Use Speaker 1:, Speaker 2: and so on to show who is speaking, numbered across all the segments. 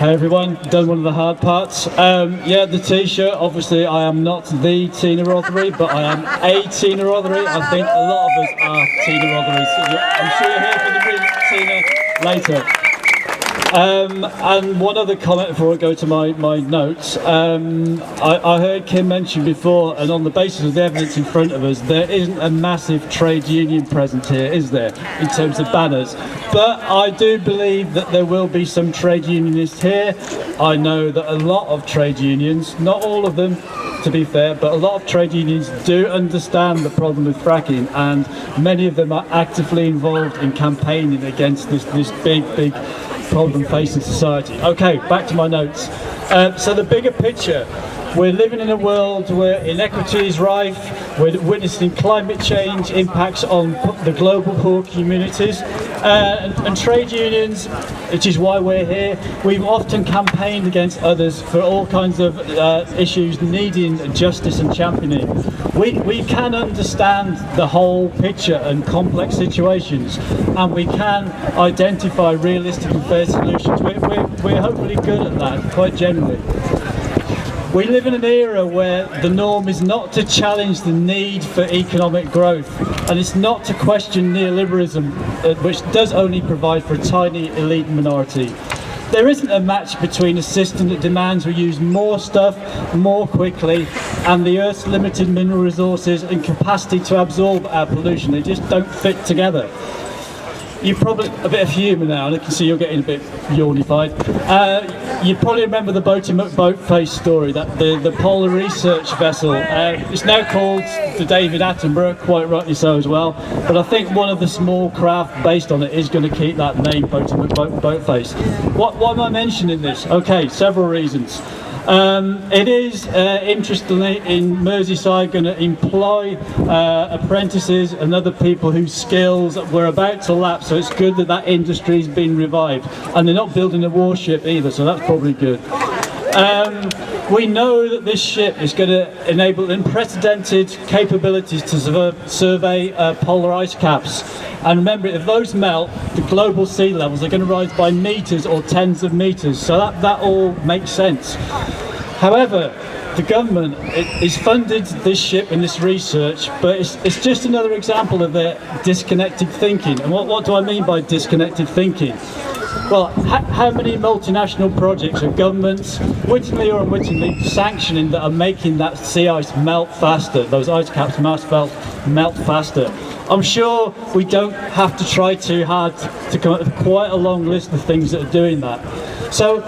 Speaker 1: Hey everyone, done one of the hard parts. Yeah, the t-shirt, obviously I am not the Tina Rothery, but I am a Tina Rothery. I think a lot of us are Tina Rothery. I'm sure you'll hear from the real Tina later. And one other comment before I go to my notes. I heard Kim mention before, and on the basis of the evidence in front of us, there isn't a massive trade union present here, is there, in terms of banners? But I do believe that there will be some trade unionists here. I know that a lot of trade unions, not all of them to be fair, but a lot of trade unions do understand the problem with fracking, and many of them are actively involved in campaigning against this big problem facing society. Okay, back to my notes. So the bigger picture, we're living in a world where inequity is rife, we're witnessing climate change impacts on the global poor communities, and trade unions, which is why we're here, we've often campaigned against others for all kinds of issues needing justice and championing. We can understand the whole picture and complex situations, and we can identify realistic and fair solutions. We're hopefully good at that, quite generally. We live in an era where the norm is not to challenge the need for economic growth, and it's not to question neoliberalism, which does only provide for a tiny elite minority. There isn't a match between a system that demands we use more stuff more quickly and the Earth's limited mineral resources and capacity to absorb our pollution. They just don't fit together. You probably, a bit of humour now, and I can see you're getting a bit yawnified. You probably remember the Boaty McBoatface story, that the polar research vessel. It's now called the David Attenborough, quite rightly so as well. But I think one of the small craft based on it is going to keep that name, Boaty McBoatface. Why am I mentioning this? Okay, several reasons. It is, interestingly, in Merseyside going to employ apprentices and other people whose skills were about to lapse, so it's good that that industry's been revived. And they're not building a warship either, so that's probably good. We know that this ship is going to enable unprecedented capabilities to survey polar ice caps. And remember, if those melt, the global sea levels are going to rise by meters or tens of meters. So that all makes sense. However, the government is funded this ship and this research, but it's just another example of their disconnected thinking. And what do I mean by disconnected thinking? Well, how many multinational projects are governments, wittingly or unwittingly, sanctioning that are making that sea ice melt faster, those ice caps melt faster? I'm sure we don't have to try too hard to come up with quite a long list of things that are doing that. So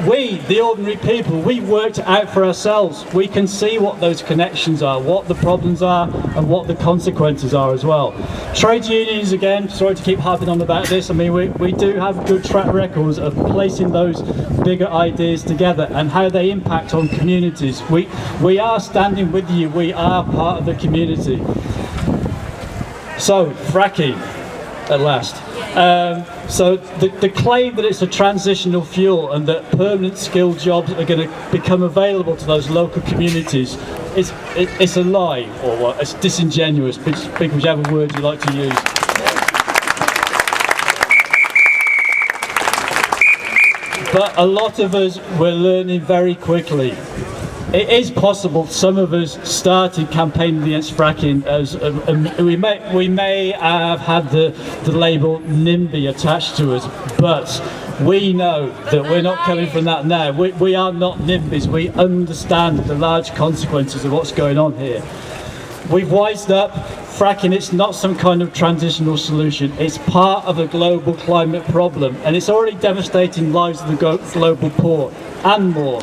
Speaker 1: we, the ordinary people, we worked it out for ourselves. We can see what those connections are, what the problems are, and what the consequences are as well. Trade unions, again, sorry to keep harping on about this, I mean, we do have good track records of placing those bigger ideas together and how they impact on communities. We are standing with you, we are part of the community. So, fracking, at last. So the claim that it's a transitional fuel and that permanent skilled jobs are going to become available to those local communities, it's a lie, or what? It's disingenuous, pick whichever word you like to use. But a lot of us were learning very quickly. It is possible some of us started campaigning against fracking as we may have had the label NIMBY attached to us, but we know that we're not coming from that now. We are not NIMBYs. We understand the large consequences of what's going on here. We've wised up. Fracking, it's not some kind of transitional solution. It's part of a global climate problem, and it's already devastating lives of the global poor and more.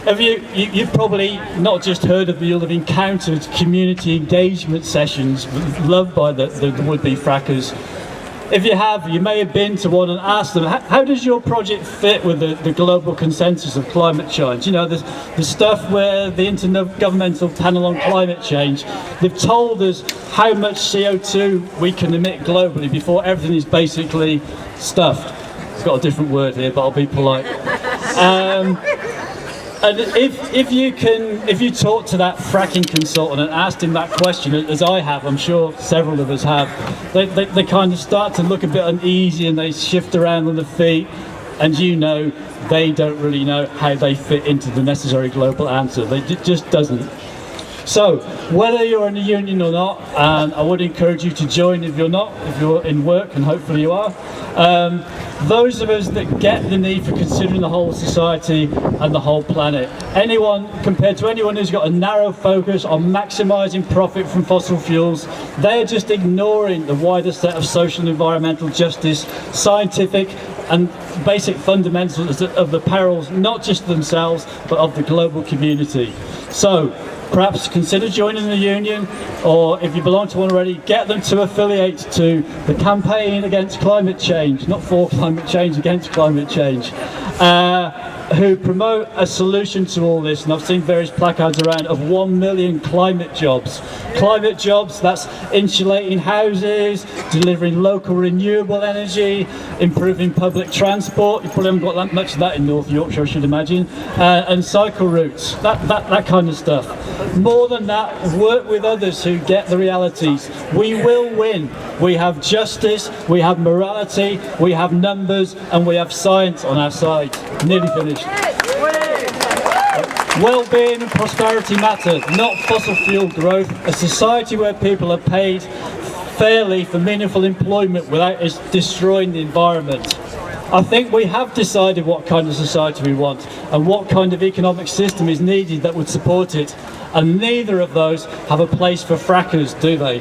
Speaker 1: You've probably not just heard of, you'll have encountered community engagement sessions loved by the would-be frackers. If you have, you may have been to one and asked them, how does your project fit with the global consensus of climate change? You know, the stuff where the Intergovernmental Panel on Climate Change, they've told us how much CO2 we can emit globally before everything is basically stuffed. It's got a different word here, but I'll be polite. And if you talk to that fracking consultant and asked him that question, as I have, I'm sure several of us have, they kind of start to look a bit uneasy and they shift around on their feet. and you know they don't really know how they fit into the necessary global answer. It just doesn't. So, whether you're in a union or not, and I would encourage you to join if you're not, if you're in work, and hopefully you are, those of us that get the need for considering the whole society and the whole planet, compared to anyone who's got a narrow focus on maximising profit from fossil fuels, they're just ignoring the wider set of social and environmental justice, scientific and basic fundamentals of the perils, not just themselves, but of the global community. So, perhaps consider joining the union, or if you belong to one already, get them to affiliate to the campaign against climate change, not for climate change, against climate change, who promote a solution to all this. And I've seen various placards around of 1 million climate jobs. Climate jobs, that's insulating houses, delivering local renewable energy, improving public transport. You probably haven't got that much of that in North Yorkshire, I should imagine, and cycle routes, that kind of stuff. More than that, work with others who get the realities. We will win. We have justice, we have morality, we have numbers, and we have science on our side. Nearly finished. Well-being and prosperity matter, not fossil fuel growth. A society where people are paid fairly for meaningful employment without it destroying the environment. I think we have decided what kind of society we want and what kind of economic system is needed that would support it. And neither of those have a place for frackers, do they?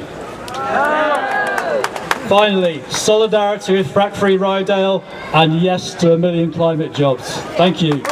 Speaker 1: Finally, solidarity with frack-free Rydale, and yes to 1 million climate jobs. Thank you.